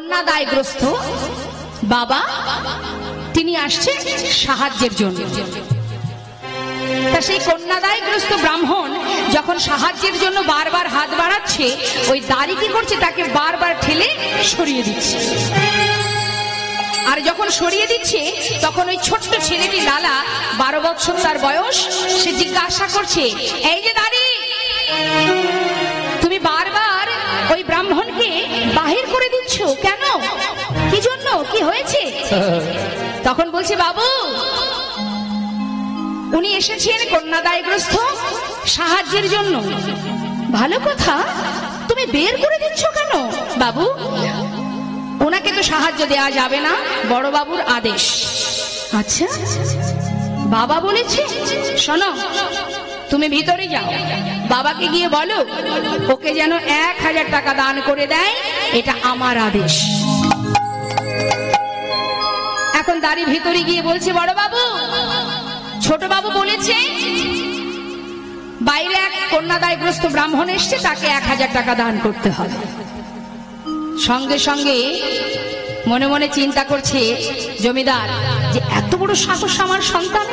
কন্যাদায়গ্রস্ত বাবা তিনি আসছে সাহায্যের জন্য। তা সেই কন্যাদায়গ্রস্ত ব্রাহ্মণ যখন সাহায্যের জন্য বারবার হাত বাড়াচ্ছে, ওই দাড়ি কি করছে, তাকে বারবার ঠেলে সরিয়ে দিচ্ছে। আর যখন সরিয়ে দিচ্ছে তখন ওই ছোট্ট ছেলেটি লালা, 12 বছর তার বয়স, সে জিজ্ঞাসা করছে, এই যে দাড়ি, তুমি বারবার ওই ব্রাহ্মণকে বাহির করে দিচ্ছ কেন? কি জন্য, কি হয়েছে? তখন বলছে, বাবু উনি এসেছেন কন্যাদায়গ্রস্ত সাহায্যের জন্য। ভালো কথা, তুমি বের করে দিচ্ছ কেন? বাবু ওনাকে তো সাহায্য দেওয়া যাবে না, বড় বাবুর আদেশ। আচ্ছা, বাবা বলেছে? শোনো, তুমি ভিতরে যাও, বাবাকে গিয়ে বলো ওকে যেন 1000 টাকা দান করে দেয়, এটা আমার আদেশ। এখন দাঁড়ি ভিতরে গিয়ে বলছে, বড় বাবু, ছোট বাবু বলেছে বাইরে এক কন্যাদায়গ্রস্ত ব্রাহ্মণ এসছে, তাকে 1000 টাকা দান করতে হবে। সঙ্গে সঙ্গে মনে মনে চিন্তা করছে জমিদার, যে এত বড় সাহস আমার সন্তান,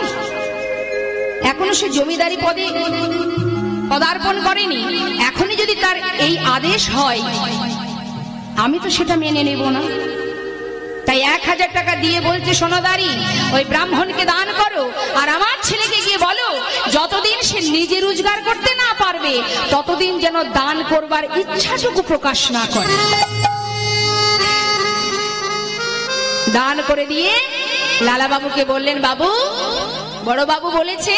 এখনো সে জমিদারি পদে পদার্পণ করেনি, এখনই যদি তার এই আদেশ হয় আমি তো সেটা মেনে নেব না। তাই 1000 টাকা দিয়ে বলছে, সোনাদারি ওই ব্রাহ্মণকে দান করো, আর আমার ছেলেকে গিয়ে বলো যতদিন সে নিজে রোজগার করতে না পারবে ততদিন যেন দান করবার ইচ্ছাটুকু প্রকাশ না করে। দান করে দিয়ে লালা বাবুকে বললেন, বাবু বড় বাবু বলেছে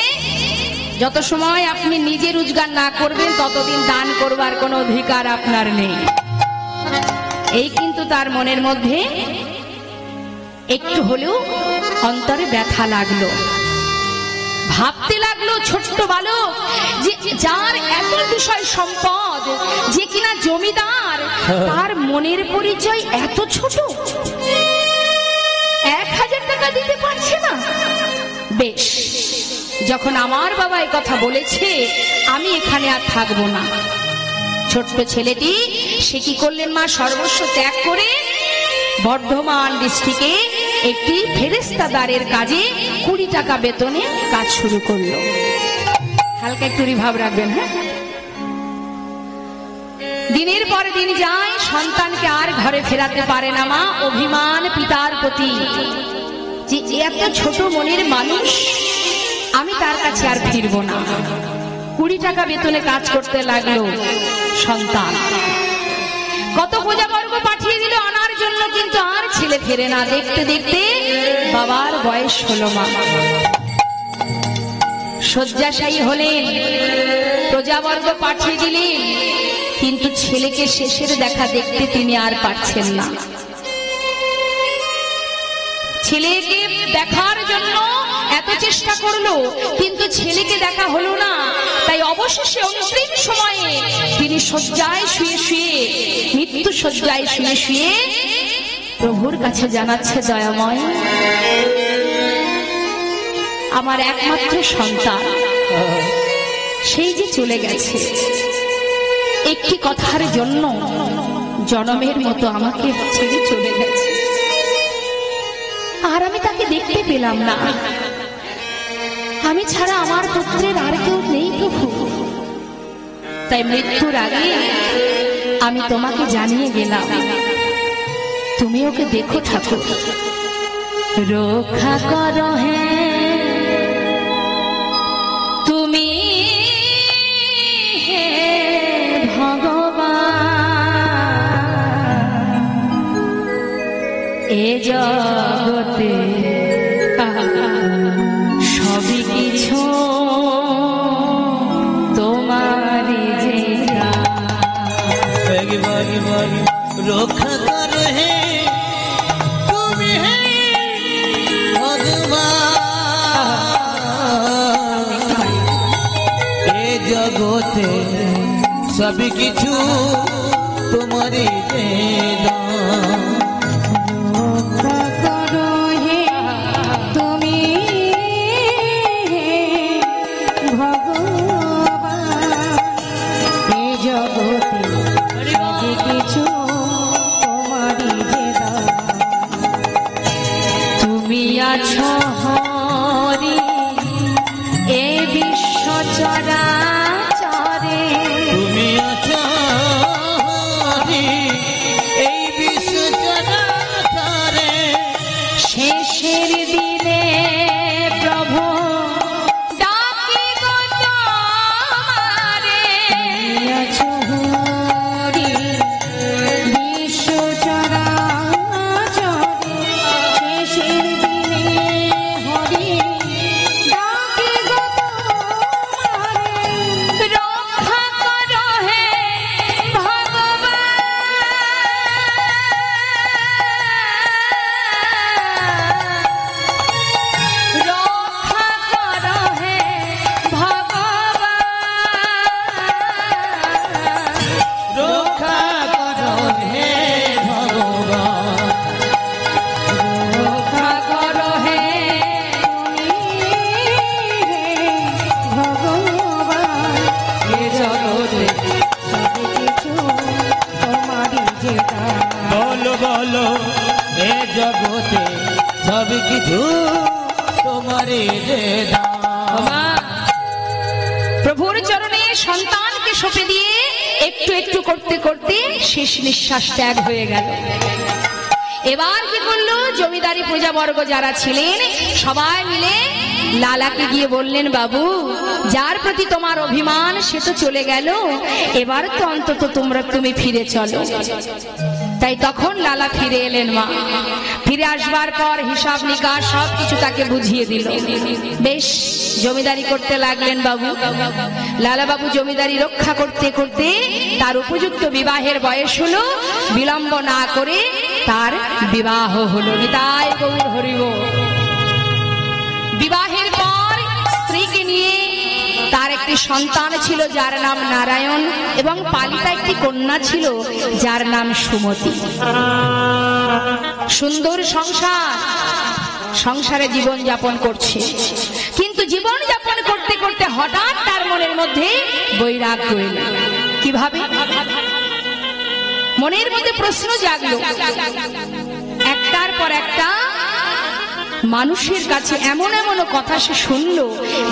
যত সময় আপনি নিজে রোজগার না করবেন ততদিন দান করবার কোনো অধিকার আপনার নেই। এই কিন্তু তার মনের মধ্যে একটু হলেও অন্তরে ব্যথা লাগলো। ভাবতে লাগলো ছোট্ট বালক, যে যার এত বিষয় সম্পদ, যে কিনা জমিদার, তার মনের পরিচয় এত ছোট, 1000 টাকা দিতে পারছে না। বেশ, যখন আমার বাবা এই কথা বলেছে আমি এখানে আর থাকবো না। ছোট্ট ছেলেটি সে কি করলেন মা, সর্বস্ব ত্যাগ করে বর্ধমান ডিস্ট্রিক্টে একটি ফেরেস্তাদারের কাজে 20 টাকা বেতনে কাজ শুরু করলো। হালকা একটু রিভাব রাখবেন। হ্যাঁ, দিনের পর দিন যায়, সন্তানকে আর ঘরে ফেরাতে পারে না মা। অভিমান পিতার প্রতি, যে এত ছোট মনের মানুষ, আমি তার কাছে আর ফিরবো না। 20 টাকা বেতনে কাজ করতে লাগলো সন্তান। কত প্রজাবর্গ পাঠিয়ে দিল আনার জন্য, কিন্তু আর ছেলে ফেরে না। দেখতে দেখতে বাবার বয়স হলো মা, শয্যাশায়ী হলেন, প্রজাবর্গ পাঠিয়ে দিলেন, কিন্তু ছেলেকে শেষের দেখা দেখতে তিনি আর পারছেন না। ছেলেকে দেখার জন্য এত চেষ্টা করলো, কিন্তু ছেলেকে দেখা হলো না। তাই অবশেষে অন্তিম সময়ে তিনি শয্যায় শুয়ে শুয়ে, মৃত্যু শয্যায় শুয়ে শুয়ে প্রভুর কাছে জানাচ্ছে, দয়াময় আমার একমাত্র সন্তান সেই যে চলে গেছে, একটি কথার জন্য জনমের মতো আমাকে ছেড়ে চলে গেছে, আর আমি তাকে দেখতে পেলাম না। আমি ছাড়া আমার পুত্রের আর কেউ নেই প্রভু। তাই মৃত্যুর আগে আমি তোমাকে জানিয়ে গেলাম, তুমি ওকে দেখো ঠাকুর, রক্ষা করো হে তুমি হে ভগবান। এ জগতে সবই কিছু তোমারই যে, রক্ষা করো হে তুমি হে ভগবান। এ জগতে সবই কিছু তোমারই দেনা। জগতে সবই কিছু তোমারই তুমি আছো হরি এ বিশ্ব চরাচরে, তুমি আছো হরি এই বিশ্ব চরাচরে, শেষের দিনে প্রভু ডাকি গো তোমারে। তুমি আছো হরি বিশ্ব চরাচরে, শেষের দিনে হরি ডাকি গো তোমারে। রক্ষা করো হে রক্ষা করো হে ভগবান, রক্ষা করো হে ভগবান। এ জগতে সব কিছু তোমারই যেটা। বলো বলো এ জগতে সব কিছু তোমারই দান। মা, প্রভুর চরণে সন্তানকে সঁপে দিয়ে একটু একটু করতে করতে শেষ নিঃশ্বাস ত্যাগ হয়ে গেল। এবার কি করলো, জমিদারি প্রজাবর্গ যারা ছিলেন সবাই মিলে লালাকে গিয়ে বললেন, বাবু যার প্রতি তোমার অভিমান সে তো চলে গেল, এবার তো অন্তত তুমি ফিরে চলো। তাই তখন লালা ফিরে এলেন। মা ফিরে আসবার পর হিসাব নিকাশ সবকিছু তাকে বুঝিয়ে দিল। বেশ জমিদারি করতে লাগলেন বাবু। লালা বাবু জমিদারি রক্ষা করতে করতে তার উপযুক্ত বিবাহের বয়স হলো। বিলম্ব না করে তার বিবাহ হলো। নিতাই গৌর হরি বল। বিবাহের পর স্ত্রীকে নিয়ে তার একটি সন্তান ছিল যার নাম নারায়ণ, এবং পালিতা একটি কন্যা ছিল যার নাম সুমতি। সুন্দর সংসারে জীবন যাপন করছে, কিন্তু জীবন যাপন করতে করতে হঠাৎ তার মনের মধ্যে বৈরাগ্য এলো। কিভাবে? মনের মধ্যে প্রশ্ন জাগলো। একটার পর একটা মানুষের কাছে এমন এমন কথা সে শুনল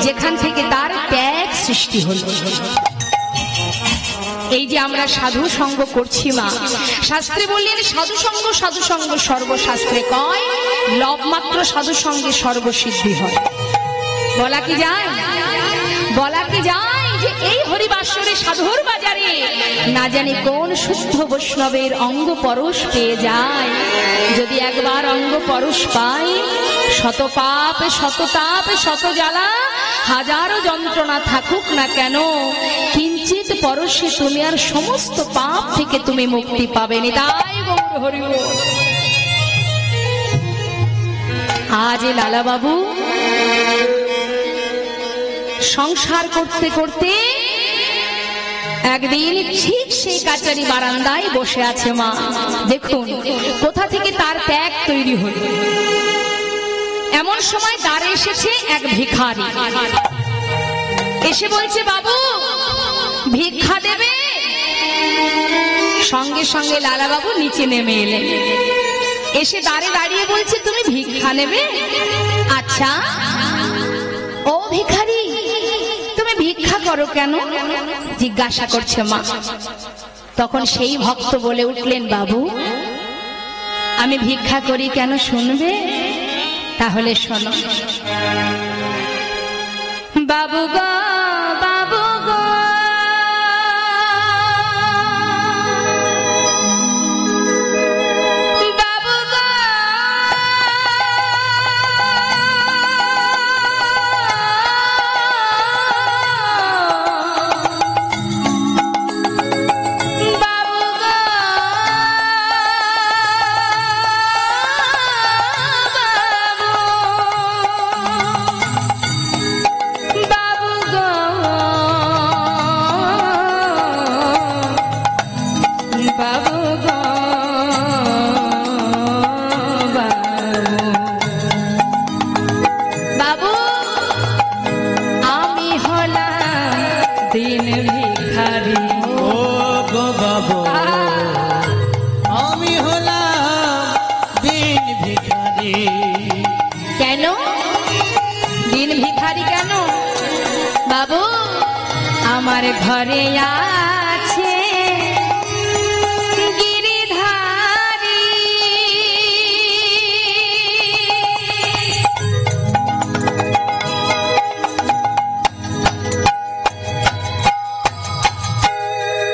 যেখান থেকে তার ত্যাগ সৃষ্টি হলো। এই যে আমরা সাধু সঙ্গ করছি মা, শাস্ত্রে বললেন সাধু সঙ্গ সর্বশাস্ত্রে কয়, লব মাত্র সাধু সঙ্গে সর্বসিদ্ধি হয়। বলা কি যায় যে এই হরিবাসরে সাধুর বাজারে না জানি কোন শুদ্ধ বৈষ্ণবের অঙ্গ পরশ পেয়ে যায়। যদি একবার অঙ্গ পরশ পাই, শত পাপ শত তাপ শত জ্বালা হাজারো যন্ত্রণা থাকুক না কেন, কিঞ্চিত পরশে তুমি আর সমস্ত পাপ থেকে তুমি মুক্তি পাবে। নিতাই গৌর হরি বল। আজ লালা বাবু সংসার করতে করতে একদিন ঠিক সেই কাচারি বারান্দায় বসে আছে। মা দেখুন কোথা থেকে তার ত্যাগ তৈরি হল। এমন সময় দ্বারে এসেছে এক ভিখারি, এসে বলছে, বাবু ভিক্ষা দেবে? সঙ্গে সঙ্গে লালা বাবু নিচে নেমে এলেন। এসে দ্বারে দাঁড়িয়ে বলছে, তুমি ভিক্ষা নেবে? আচ্ছা ও ভিখারি, তুমি ভিক্ষা করো কেন? জিজ্ঞাসা করছে মা। তখন সেই ভক্ত বলে উঠলেন, বাবু আমি ভিক্ষা করি কেন শুনবে? তাহলে শোনো। বাবু গো বাবু গো, বাবু কেন দিন ভিখারি কেন? বাবু আমার ঘরে আছে গিরিধারী,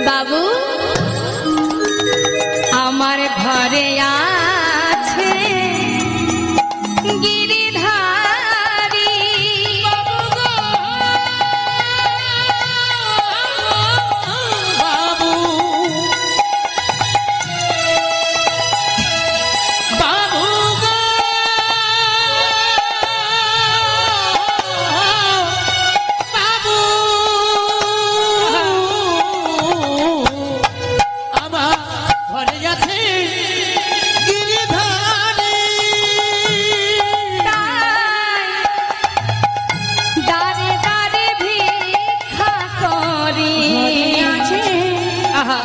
বাবু আমার ঘরে আছে গিরিধারী, বাবু বাবু গো, বাবু আমার ঘরে আছে গিরিধারী, দাঁড়ে দাঁড়ে ভিক্ষা করি আহা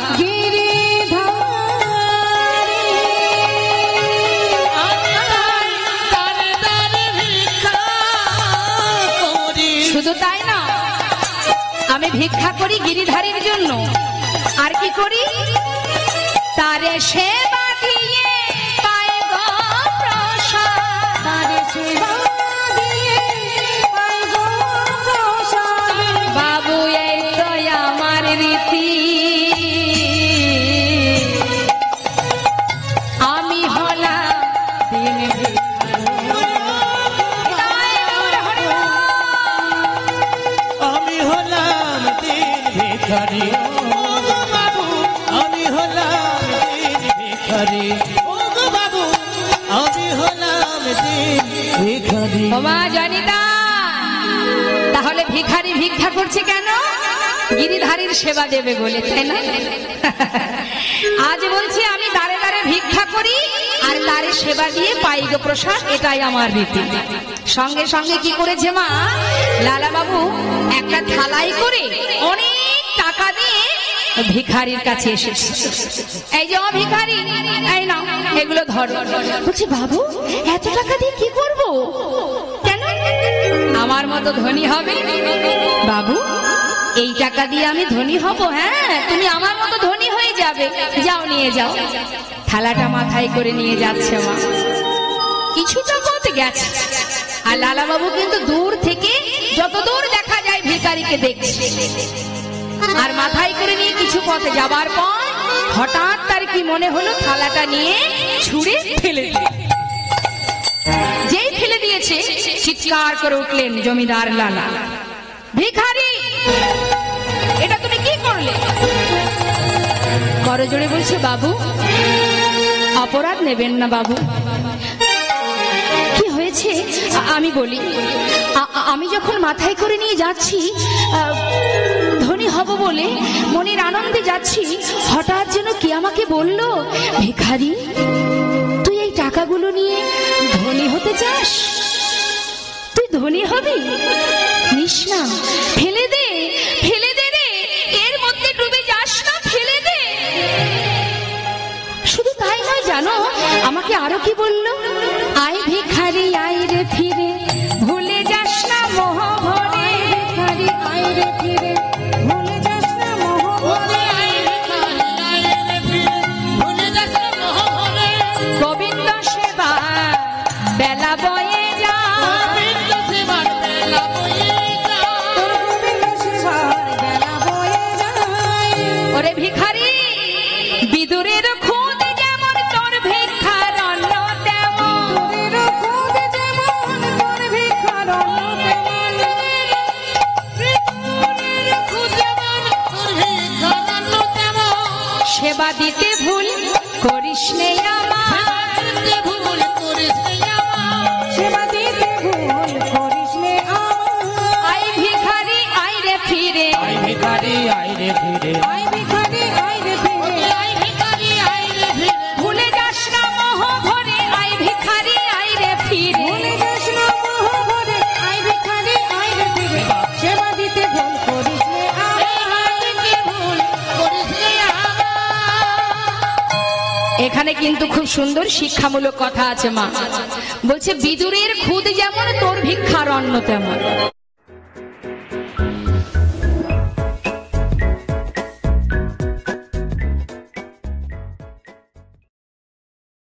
শুধু তাই না, আমি ভিক্ষা করি গিরিধারীর জন্য, আর কি করি তারে সেবা দিয়ে পাই গো প্রসাদ, তারে সেবা দিয়ে পাই গো প্রসাদ। বাবু এই তো আমার রীতি, আমি হলাম দিন আমি হলাম দিন ভিখারি, বাবু আমি হলাম দিন ভিখারি, ও গো বাবু আমি হলাম দিন ভিখারি। ওমা জানিতা, তাহলে ভিখারি ভিক্ষা করছে কেন? গিরিধারীর সেবা দেবে বলে, তাই না? আজ বলছি আমি দাঁড়ে দাঁড়ে ভিক্ষা করি আর তারে সেবা দিয়ে পাই গো প্রসাদ, এটাই আমার রীতি। সঙ্গে সঙ্গে কি করেছে মা, লালা বাবু একটা থালাই করে অনেক টাকা দিয়ে ভিখারির কাছে এসেছে। এই যে ও ভিখারি, এই নাও এগুলো ধরো। বলছি বাবু এত টাকা দিয়ে কি করব? কেন? আমার মতো ধনী হবে? বাবু এই টাকা দিয়ে আমি ধনী হব? হ্যাঁ, তুমি আমার মতো ধনী হয়ে যাবে, যাও নিয়ে যাও। থালাটা মাথায় করে নিয়ে যাচ্ছে মা, কিছুটা পথ গেছে আর লালা বাবু কিন্তু দূর থেকে যত দূর দেখা যায় ভিখারিকে দেখছে, আর মাথায় করে নিয়ে কিছু পথে যাবার পর হঠাৎ তার কি মনে হলো, থালাটা নিয়ে ছুঁড়ে ফেলে দিল। যেই ফেলে দিয়েছে চিৎকার করে উঠলেন জমিদার লালা, ভিখারি এটা তুমি কি করলে? করজোড়ে বলছে বাবু অপরাধ নেবেন না বাবু, কি হয়েছে আমি বলি। আমি যখন মাথায় করে নিয়ে যাচ্ছি ধনী হব বলে মনের আনন্দে যাচ্ছি, হঠাৎ যেন কে আমাকে বলল, ভিখারি তুই এই টাকাগুলো নিয়ে ধনী হতে চাস? তুই ধনী হবি? নিস না, ফেলে দে, ফেলে দে রে, এর মধ্যে ডুবে যাস না, ফেলে দে। শুধু তাই নয় জানো, আমাকে আরো কি বললো, আয় ভিখারি আয় রে ফিরে, ভুলে যাস না মোহ ভরে, ভিখারি আয় রে ফিরে, ভুলে যাস না মোহ ভরে, গোবিন্দ সেবা বেলা বয়ে যা, গোবিন্দ সেবার বেলা বয়ে যা, গোবিন্দ সেবার বেলা বয়ে যা। ওরে ভিখারি বিদুরের খুদ যেমন তোর ভিক্ষার অন্ন তেমন, বিদুরের খুদ যেমন তোর ভিক্ষার অন্ন তেমন, বিদুরের খুদ যেমন তোর ভিক্ষার অন্ন তেমন, সেবা দিতে ভুল করিস নে আমার, ভুল করিস নে আমার, সেবা দিতে ভুল করিস নে আমার। আই ভিখারি আই রে ফিরে, আই ভিখারি আই রে ফিরে, আই ভিখারি আই রে ফিরে, আই ভিখারি আই রে ফিরে, ভুলে যাস না মোহ ভরে, আই ভিখারি আই রে ফিরে, ভুলে যাস না মোহ ভরে, আই ভিখারি আই রে ফিরে, সেবা দিতে ভুল করিস নে আমার, ভুল করিস নে আমার। এখানে কিন্তু খুব সুন্দর শিক্ষামূলক কথা আছে মা। বলছে বিদুরের খুদ যেমন তোর ভিক্ষার অন্ন তেমন।